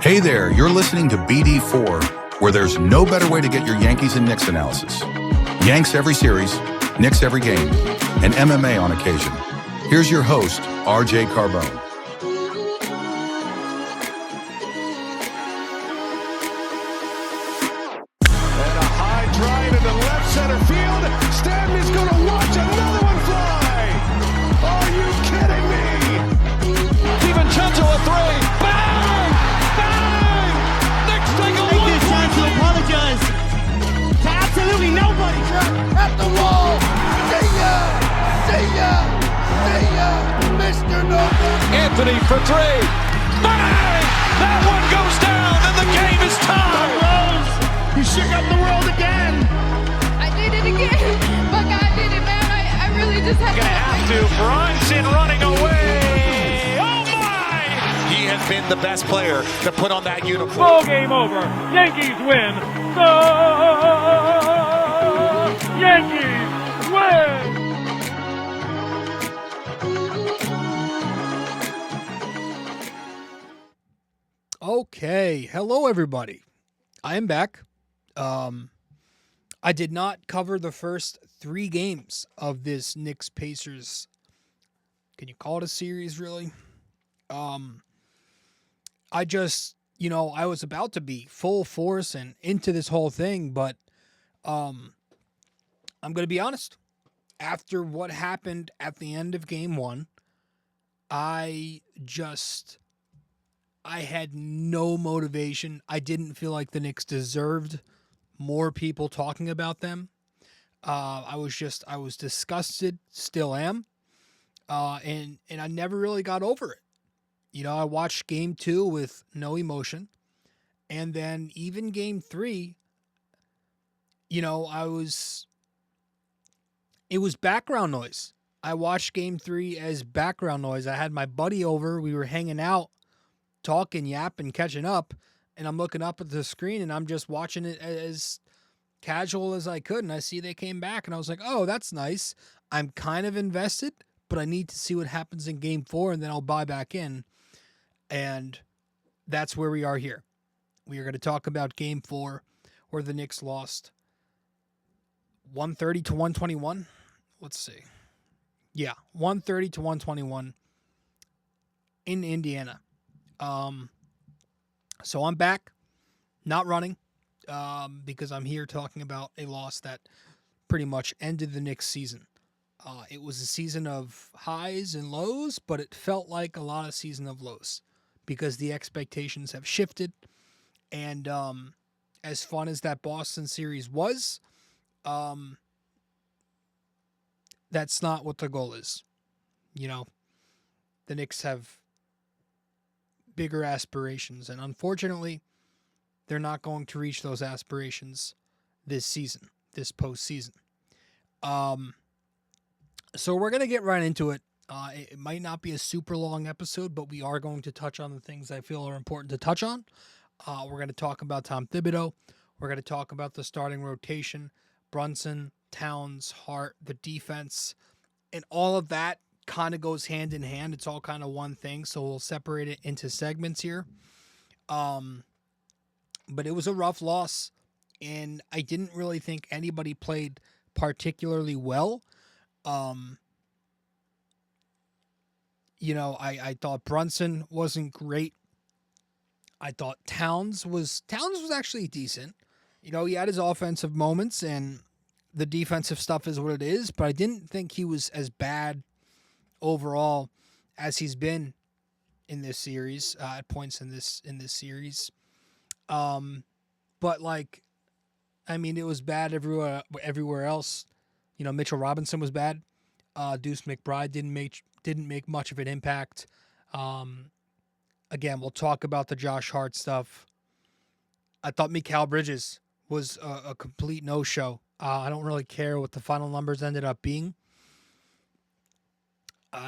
Hey there, you're listening to BD4, where there's no better way to get your Yankees and Knicks analysis. Yanks every series, Knicks every game, and MMA on occasion. Here's your host, RJ Carbone. And a high drive into left center field. Stanley's going to watch another one fly. Are you kidding me? DiVincenzo a three. Bang! Bang! Knicks take a Take this time to apologize to absolutely nobody. At the wall. See ya! See ya! See ya! Mr. Nobody. Anthony for three. Bang! That one goes down and the game is tied. Rose, you shook up the world again. I did it again. But God did it, man. I really just had Gonna have to. Brunson running away. Oh my! He has been the best player to put on that uniform. Ball game over. Yankees win. The Yankees win. Okay, hello everybody. I am back. I did not cover the first 3 games of this Knicks Pacers. Can you call it a series, really? I just, I was about to be full force and into this whole thing, but I'm going to be honest. After what happened at the end of game 1, I had no motivation. I didn't feel like the Knicks deserved more people talking about them. I was disgusted, still am. And I never really got over it. I watched game 2 with no emotion. And then even game 3, it was background noise. I watched game 3 as background noise. I had my buddy over. We were hanging out, talking, yapping, catching up, and I'm looking up at the screen and I'm just watching it as casual as I could. And I see they came back and I was like, oh, that's nice. I'm kind of invested, but I need to see what happens in game 4 and then I'll buy back in. And that's where we are here. We are going to talk about game 4 where the Knicks lost 130 to 121. Let's see. Yeah, 130 to 121 in Indiana. So I'm back, not running, because I'm here talking about a loss that pretty much ended the Knicks season. It was a season of highs and lows, but it felt like a lot of season of lows because the expectations have shifted. And as fun as that Boston series was, that's not what the goal is. The Knicks have bigger aspirations, and unfortunately, they're not going to reach those aspirations this season, this postseason. So we're going to get right into it. It might not be a super long episode, but we are going to touch on the things I feel are important to touch on. We're going to talk about Tom Thibodeau. We're going to talk about the starting rotation, Brunson, Towns, Hart, the defense, and all of that kind of goes hand in hand. It's all kind of one thing, so we'll separate it into segments here. But it was a rough loss, and I didn't really think anybody played particularly well. I thought Brunson wasn't great. I thought Towns was actually decent. He had his offensive moments, and the defensive stuff is what it is, but I didn't think he was as bad overall as he's been in this series, at points in this series. But it was bad everywhere else. Mitchell Robinson was bad. Deuce McBride didn't make much of an impact. Again, we'll talk about the Josh Hart stuff. I thought Mikal Bridges was a complete no-show. I don't really care what the final numbers ended up being.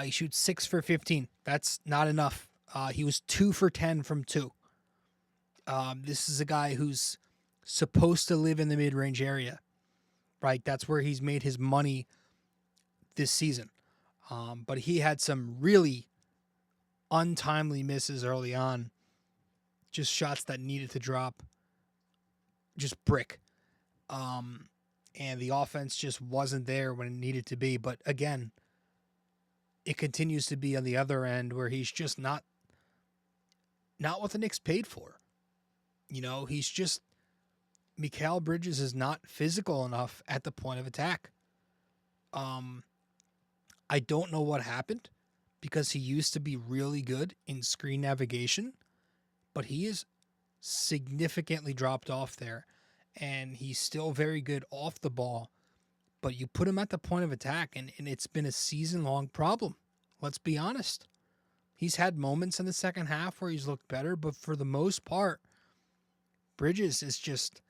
He shoots 6 for 15. That's not enough. He was 2 for 10 from 2. This is a guy who's supposed to live in the mid-range area, right? That's where he's made his money this season. But he had some really untimely misses early on. Just shots that needed to drop. Just brick. And the offense just wasn't there when it needed to be. But again, it continues to be on the other end where he's just not what the Knicks paid for. He's just, Mikal Bridges is not physical enough at the point of attack. I don't know what happened because he used to be really good in screen navigation, but he is significantly dropped off there, and he's still very good off the ball. But you put him at the point of attack, and it's been a season-long problem. Let's be honest. He's had moments in the second half where he's looked better, but for the most part, Bridges is just,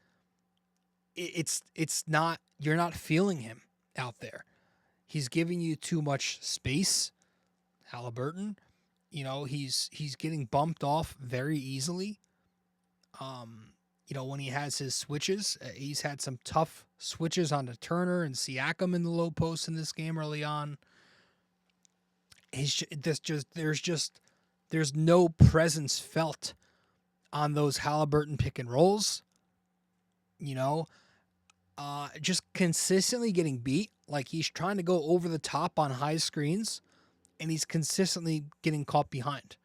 it's not, you're not feeling him out there. He's giving you too much space. Halliburton, he's getting bumped off very easily. When he has his switches, he's had some tough switches onto Turner and Siakam in the low post in this game early on. There's no presence felt on those Halliburton pick and rolls. Just consistently getting beat. Like he's trying to go over the top on high screens, and he's consistently getting caught behind.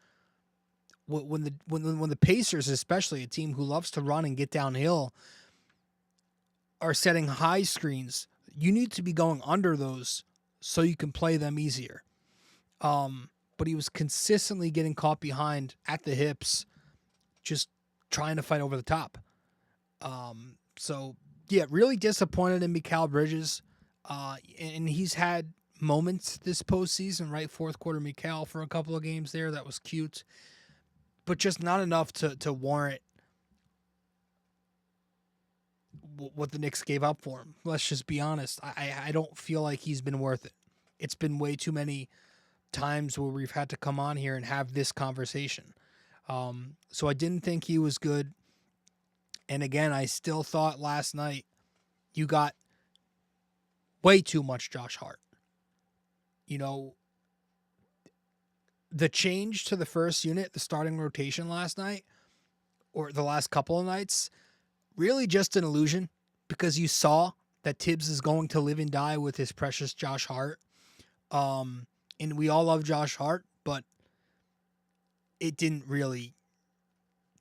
When the Pacers, especially a team who loves to run and get downhill, are setting high screens, you need to be going under those so you can play them easier. But he was consistently getting caught behind at the hips, just trying to fight over the top. So yeah, really disappointed in Mikal Bridges. And he's had moments this postseason, right? Fourth quarter Mikal for a couple of games there. That was cute. But just not enough to warrant what the Knicks gave up for him. Let's just be honest. I don't feel like he's been worth it. It's been way too many times where we've had to come on here and have this conversation. So I didn't think he was good. And again, I still thought last night you got way too much Josh Hart. The change to the first unit, the starting rotation last night, or the last couple of nights, really just an illusion because you saw that Tibbs is going to live and die with his precious Josh Hart. And we all love Josh Hart, but it didn't really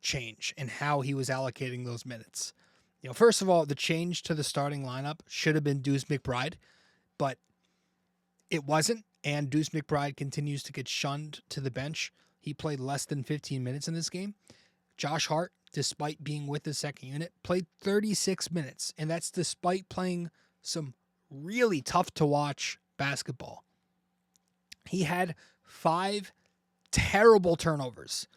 change in how he was allocating those minutes. First of all, the change to the starting lineup should have been Deuce McBride, but it wasn't, and Deuce McBride continues to get shunned to the bench. He played less than 15 minutes in this game. Josh Hart, despite being with the second unit, played 36 minutes, and that's despite playing some really tough-to-watch basketball. He had 5 terrible turnovers,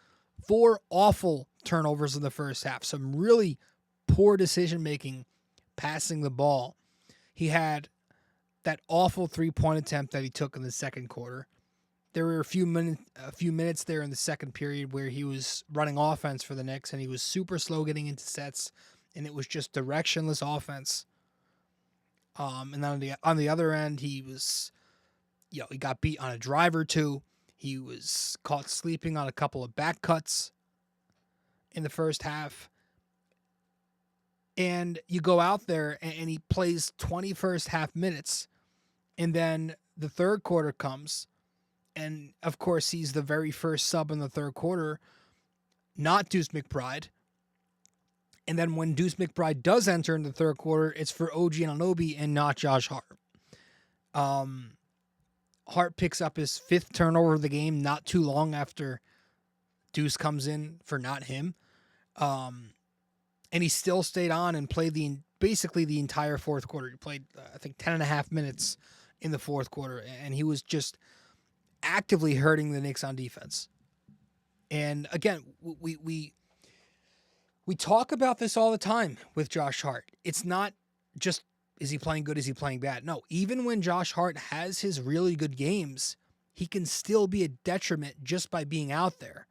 4 awful turnovers in the first half, some really poor decision-making passing the ball. He had that awful 3-point attempt that he took in the second quarter. There were a few minutes there in the second period where he was running offense for the Knicks, and he was super slow getting into sets, and it was just directionless offense. And then on the other end, he was, he got beat on a drive or two. He was caught sleeping on a couple of back cuts in the first half. And you go out there and he plays 20 first half minutes. And then the third quarter comes. And of course, he's the very first sub in the third quarter, not Deuce McBride. And then when Deuce McBride does enter in the third quarter, it's for OG Anunoby and not Josh Hart. Hart picks up his 5th turnover of the game not too long after Deuce comes in for not him. And he still stayed on and played basically the entire fourth quarter. He played, I think, 10.5 minutes in the fourth quarter, and he was just actively hurting the Knicks on defense. And again, we talk about this all the time with Josh Hart. It's not just, is he playing good, is he playing bad? No, even when Josh Hart has his really good games, he can still be a detriment just by being out there.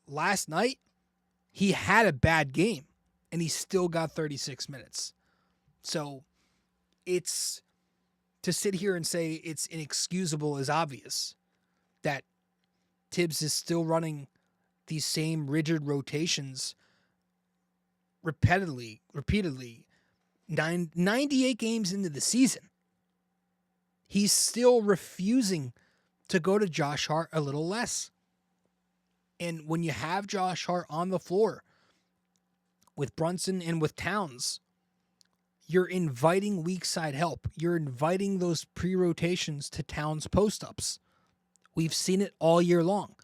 Last night, he had a bad game, and he still got 36 minutes. So it's to sit here and say it's inexcusable is obvious. That Tibbs is still running these same rigid rotations repeatedly, 98 games into the season. He's still refusing to go to Josh Hart a little less. And when you have Josh Hart on the floor with Brunson and with Towns, you're inviting weak side help. You're inviting those pre-rotations to Towns post-ups. We've seen it all year long.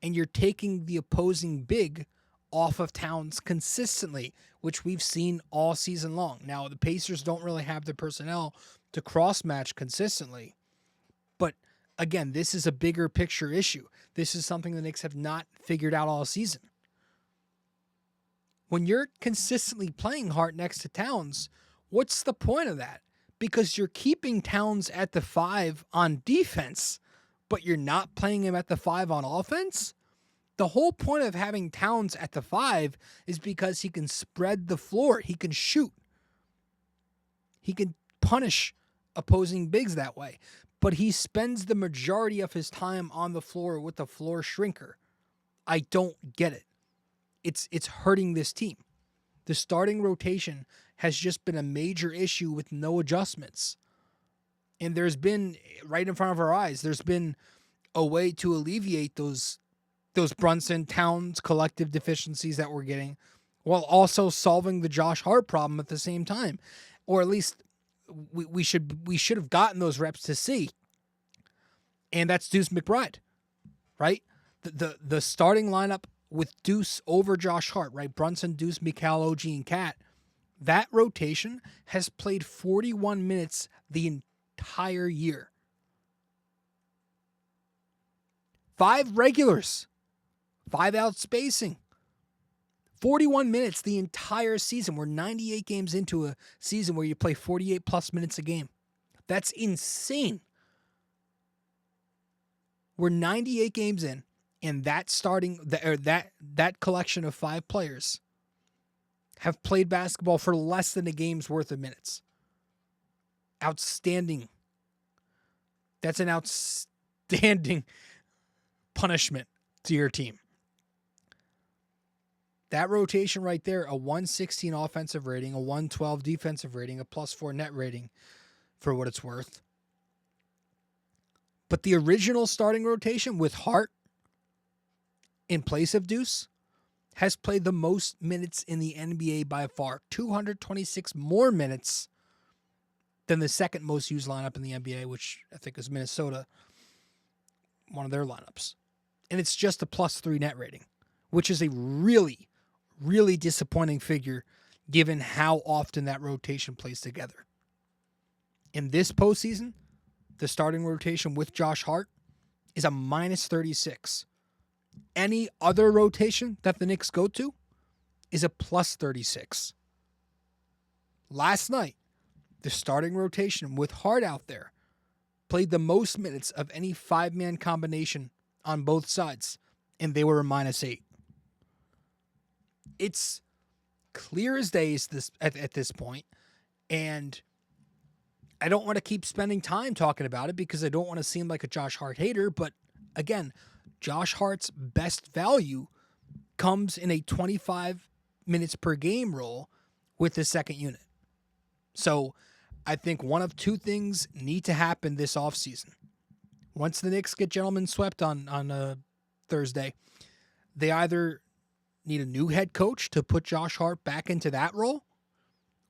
And you're taking the opposing big off of Towns consistently, which we've seen all season long. Now, the Pacers don't really have the personnel to cross-match consistently. But, again, this is a bigger picture issue. This is something the Knicks have not figured out all season. When you're consistently playing Hart next to Towns, what's the point of that? Because you're keeping Towns at the 5 on defense, but you're not playing him at the 5 on offense? The whole point of having Towns at the 5 is because he can spread the floor. He can shoot. He can punish opposing bigs that way. But he spends the majority of his time on the floor with the floor shrinker. I don't get it. It's hurting this team. The starting rotation has just been a major issue with no adjustments. And there's been, right in front of our eyes, there's been a way to alleviate those Brunson Towns collective deficiencies that we're getting, while also solving the Josh Hart problem at the same time. Or at least we should have gotten those reps to see. And that's Deuce McBride, right? The starting lineup with Deuce over Josh Hart, right? Brunson, Deuce, Mikal, OG, and Cat. That rotation has played 41 minutes the entire year. 5 regulars, 5 out spacing, 41 minutes the entire season. We're 98 games into a season where you play 48 plus minutes a game. That's insane. We're 98 games in, and that collection of 5 players have played basketball for less than a game's worth of minutes. Outstanding. That's an outstanding punishment to your team. That rotation right there, a 116 offensive rating, a 112 defensive rating, a +4 net rating for what it's worth. But the original starting rotation with Hart in place of Deuce has played the most minutes in the NBA by far. 226 more minutes than the second most used lineup in the NBA, which I think is Minnesota, one of their lineups. And it's just a +3 net rating, which is a really, really disappointing figure given how often that rotation plays together. In this postseason, the starting rotation with Josh Hart is a -36. Any other rotation that the Knicks go to is a +36. Last night, the starting rotation with Hart out there played the most minutes of any 5-man combination on both sides, and they were a -8. It's clear as day at this point, and I don't want to keep spending time talking about it because I don't want to seem like a Josh Hart hater, but again, Josh Hart's best value comes in a 25 minutes per game role with the second unit. So I think one of 2 things need to happen this offseason. Once the Knicks get gentlemen swept on Thursday, they either need a new head coach to put Josh Hart back into that role,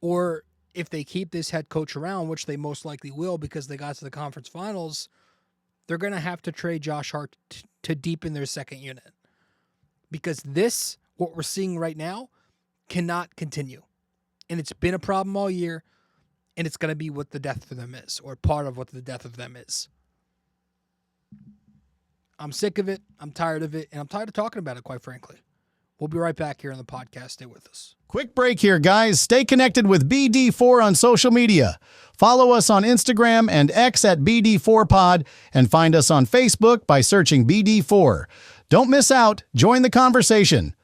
or if they keep this head coach around, which they most likely will because they got to the conference finals, they're going to have to trade Josh Hart to deepen their second unit. Because what we're seeing right now, cannot continue. And it's been a problem all year, and it's going to be what the death for them is, or part of what the death of them is. I'm sick of it, I'm tired of it, and I'm tired of talking about it, quite frankly. We'll be right back here on the podcast. Stay with us. Quick break here, guys. Stay connected with BD4 on social media. Follow us on Instagram and X at BD4Pod, and find us on Facebook by searching BD4. Don't miss out. Join the conversation.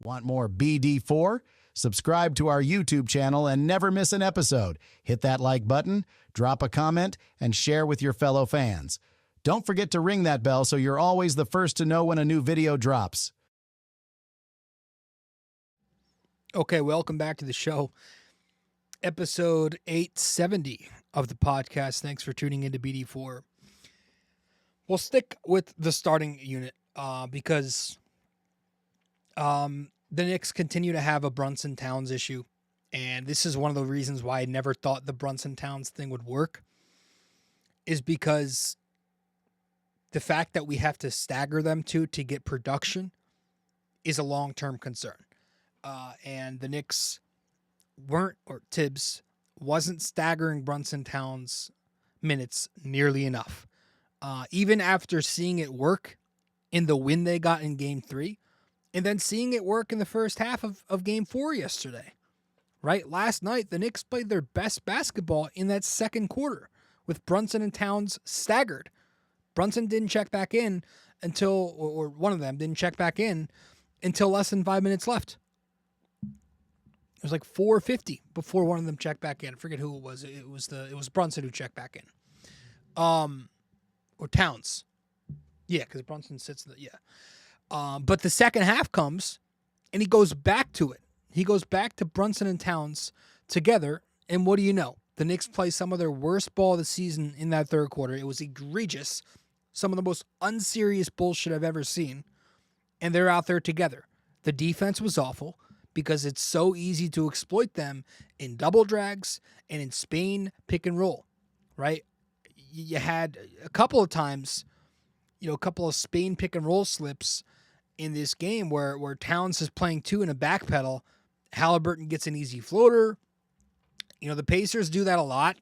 Want more BD4? Subscribe to our YouTube channel and never miss an episode. Hit that like button, drop a comment, and share with your fellow fans. Don't forget to ring that bell so you're always the first to know when a new video drops. Okay, welcome back to the show. Episode 870 of the podcast. Thanks for tuning into BD4. We'll stick with the starting unit because the Knicks continue to have a Brunson Towns issue. And this is one of the reasons why I never thought the Brunson Towns thing would work, is because the fact that we have to stagger them to get production is a long-term concern. And the Knicks Tibbs wasn't staggering Brunson Towns minutes nearly enough. Even after seeing it work in the win they got in Game 3, and then seeing it work in the first half of Game 4 yesterday. Right? Last night, the Knicks played their best basketball in that second quarter with Brunson and Towns staggered. Brunson didn't check back in until, or one of them didn't check back in until less than 5 minutes left. It was like 4:50 before one of them checked back in. I forget who it was. It was Brunson who checked back in. Or Towns. Yeah, because Brunson sits in the, but the second half comes, and he goes back to it. He goes back to Brunson and Towns together, and what do you know? The Knicks play some of their worst ball of the season in that third quarter. It was egregious. Some of the most unserious bullshit I've ever seen. And they're out there together. The defense was awful because it's so easy to exploit them in double drags and in Spain pick and roll, right? You had a couple of times, a couple of Spain pick and roll slips in this game where Towns is playing two in a back pedal. Halliburton gets an easy floater. The Pacers do that a lot,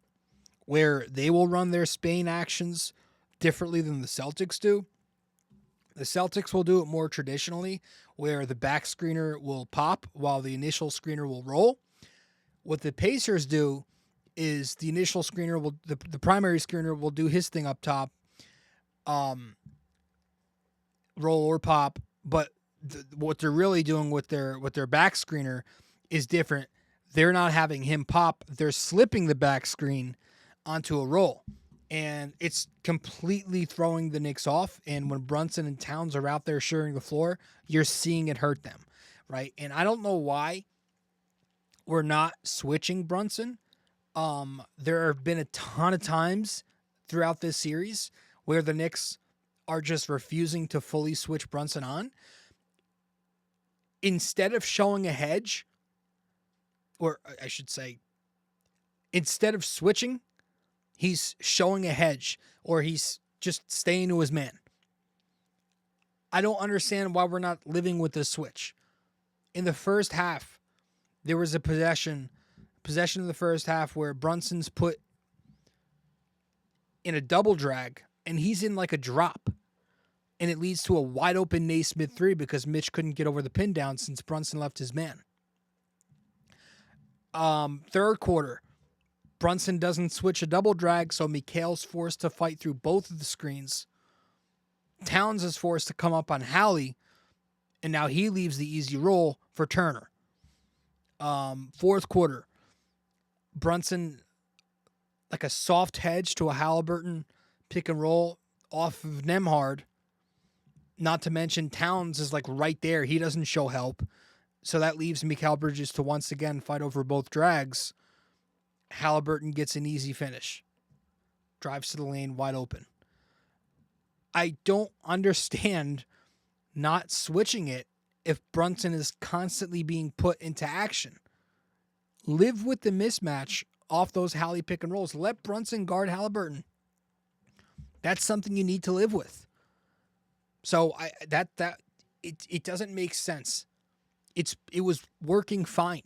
where they will run their Spain actions differently than the Celtics do. The Celtics will do it more traditionally, where the back screener will pop while the initial screener will roll. What the Pacers do is the initial screener will, the primary screener will do his thing up top, roll or pop, but what they're really doing with their back screener is different. They're not having him pop. They're slipping the back screen onto a roll. And it's completely throwing the Knicks off. And when Brunson and Towns are out there sharing the floor, you're seeing it hurt them, right? And I don't know why we're not switching Brunson. There have been a ton of times throughout this series where the Knicks are just refusing to fully switch Brunson on. Instead of showing a hedge, or I should say, instead of switching, he's showing a hedge, or he's just staying to his man. I don't understand why we're not living with this switch. In the first half, there was a possession in the first half where Brunson's put in a double drag, and he's in like a drop. And it leads to a wide open Naismith three because Mitch couldn't get over the pin down since Brunson left his man. Third quarter, Brunson doesn't switch a double drag, so Mikal's forced to fight through both of the screens. Towns is forced to come up on Hallie, and now he leaves the easy roll for Turner. Fourth quarter, Brunson, like a soft hedge to a Halliburton pick and roll off of Nembhard. Not to mention Towns is like right there. He doesn't show help. So that leaves Mikal Bridges to once again fight over both drags. Halliburton gets an easy finish. Drives to the lane wide open. I don't understand not switching it if Brunson is constantly being put into action. Live with the mismatch off those Hallie pick and rolls. Let Brunson guard Halliburton. That's something you need to live with. So it doesn't make sense. It was working fine.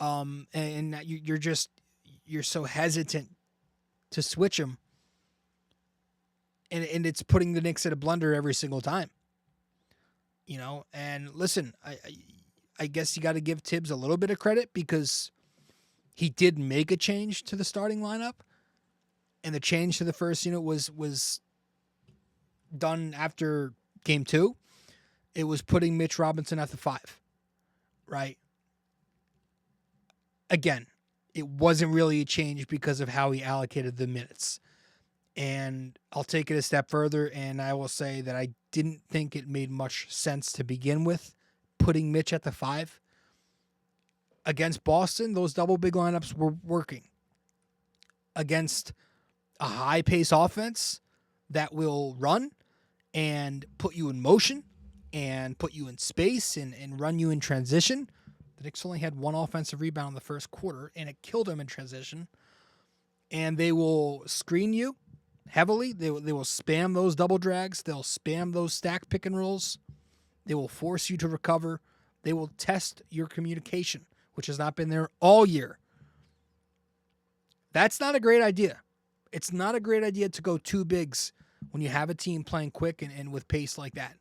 And you're so hesitant to switch him. And it's putting the Knicks at a blunder every single time. And listen, I guess you got to give Tibbs a little bit of credit because he did make a change to the starting lineup. And the change to the first unit was done after game 2. It was putting Mitch Robinson at the 5, right? again, it wasn't really a change because of how he allocated the minutes. And I'll take it a step further, and I will say that I didn't think it made much sense to begin with, putting Mitch at the 5. Against Boston, those double big lineups were working. Against a high-pace offense that will run and put you in motion and put you in space and run you in transition. The Knicks only had one offensive rebound in the first quarter, and it killed them in transition. And they will screen you heavily. They will spam those double drags. They'll spam those stack pick and rolls. They will force you to recover. They will test your communication, which has not been there all year. That's not a great idea. It's not a great idea to go 2 bigs when you have a team playing quick and with pace like that.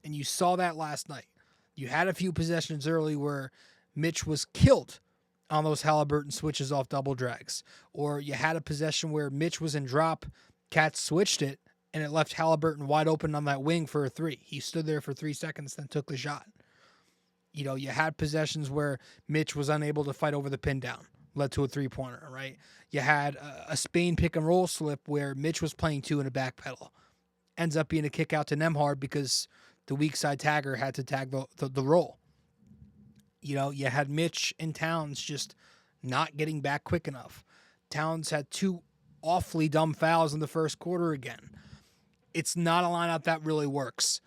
And you saw that last night. You had a few possessions early where Mitch was killed on those Halliburton switches off double drags. Or you had a possession where Mitch was in drop, Cat switched it, and it left Halliburton wide open on that wing for a 3. He stood there for 3 seconds, then took the shot. You know, you had possessions where Mitch was unable to fight over the pin down, led to a 3-pointer, right? You had a Spain pick and roll slip where Mitch was playing 2 in a back pedal. Ends up being a kick out to Nembhard because the weak side tagger had to tag the roll. You know, you had Mitch and Towns just not getting back quick enough. Towns had 2 awfully dumb fouls in the first quarter again. It's not a lineup that really works.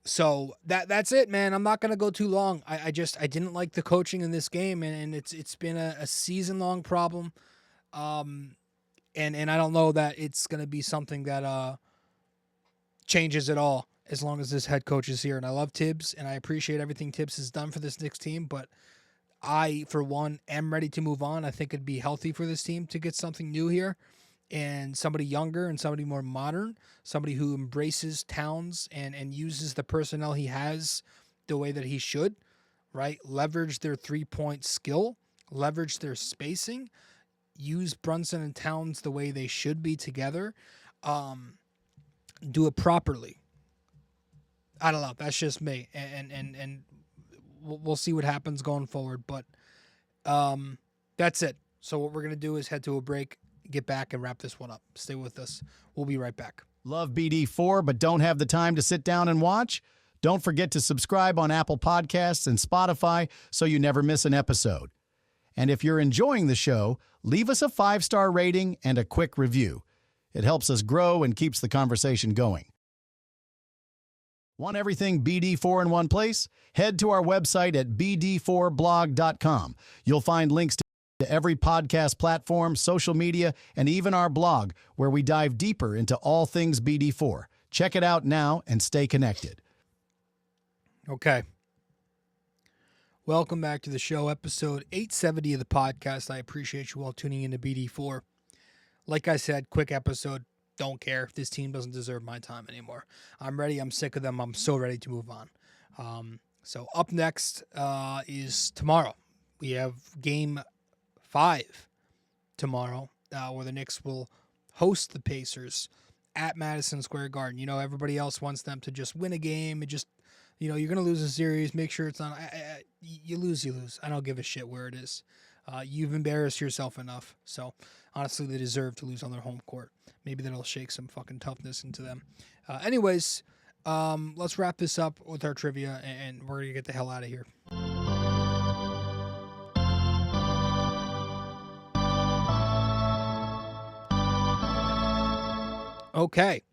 So that's it, man. I'm not going to go too long. I didn't like the coaching in this game, and it's been a season-long problem. And I don't know that it's going to be something that changes at all as long as this head coach is here. And I love Tibbs, and I appreciate everything Tibbs has done for this Knicks team, but I, for one, am ready to move on. I think it'd be healthy for this team to get something new here and somebody younger and somebody more modern, somebody who embraces Towns and uses the personnel he has the way that he should, right? Leverage their 3-point skill, leverage their spacing, use Brunson and Towns the way they should be together, do it properly. I don't know. That's just me. And we'll see what happens going forward. But that's it. So what we're going to do is head to a break, get back, and wrap this one up. Stay with us. We'll be right back. Love BD4 but don't have the time to sit down and watch? Don't forget to subscribe on Apple Podcasts and Spotify so you never miss an episode. And if you're enjoying the show, leave us a 5-star rating and a quick review. It helps us grow and keeps the conversation going. Want everything BD4 in one place? Head to our website at bd4blog.com. You'll find links to every podcast platform, social media, and even our blog, where we dive deeper into all things BD4. Check it out now and stay connected. Okay. Welcome back to the show, episode 870 of the podcast. I appreciate you all tuning into BD4. Like I said, quick episode. Don't care. This team doesn't deserve my time anymore. I'm ready. I'm sick of them. I'm so ready to move on. So up next is tomorrow. We have game 5 tomorrow, where the Knicks will host the Pacers at Madison Square Garden. You know, everybody else wants them to just win a game and just, you know, you're going to lose a series. Make sure it's not. You lose, you lose. I don't give a shit where it is. You've embarrassed yourself enough. So, honestly, they deserve to lose on their home court. Maybe that'll shake some fucking toughness into them. Anyways, let's wrap this up with our trivia, and we're going to get the hell out of here. Okay.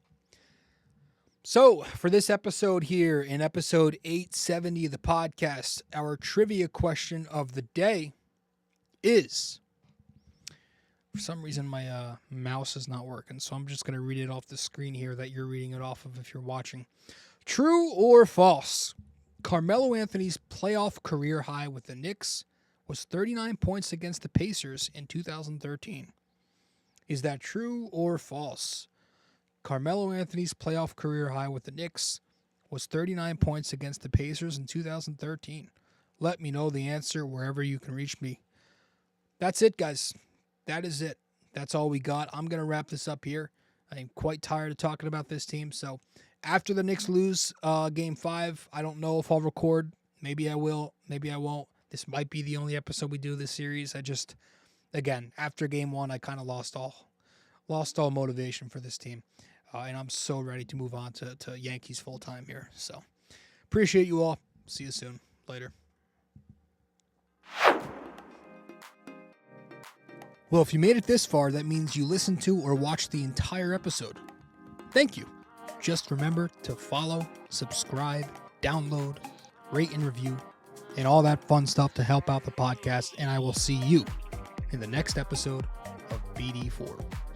So, for this episode here, in episode 870 of the podcast, our trivia question of the day is, for some reason my mouse is not working, so I'm just going to read it off the screen here that you're reading it off of if you're watching. True or false? Carmelo Anthony's playoff career high with the Knicks was 39 points against the Pacers in 2013. Is that true or false? Carmelo Anthony's playoff career high with the Knicks was 39 points against the Pacers in 2013. Let me know the answer wherever you can reach me. That's it, guys. That is it. That's all we got. I'm going to wrap this up here. I'm quite tired of talking about this team. So after the Knicks lose game 5, I don't know if I'll record. Maybe I will. Maybe I won't. This might be the only episode we do this series. Again, after game 1, I kind of lost all motivation for this team. And I'm so ready to move on to Yankees full time here. So appreciate you all. See you soon. Later. Well, if you made it this far, that means you listened to or watched the entire episode. Thank you. Just remember to follow, subscribe, download, rate and review, and all that fun stuff to help out the podcast. And I will see you in the next episode of BD4.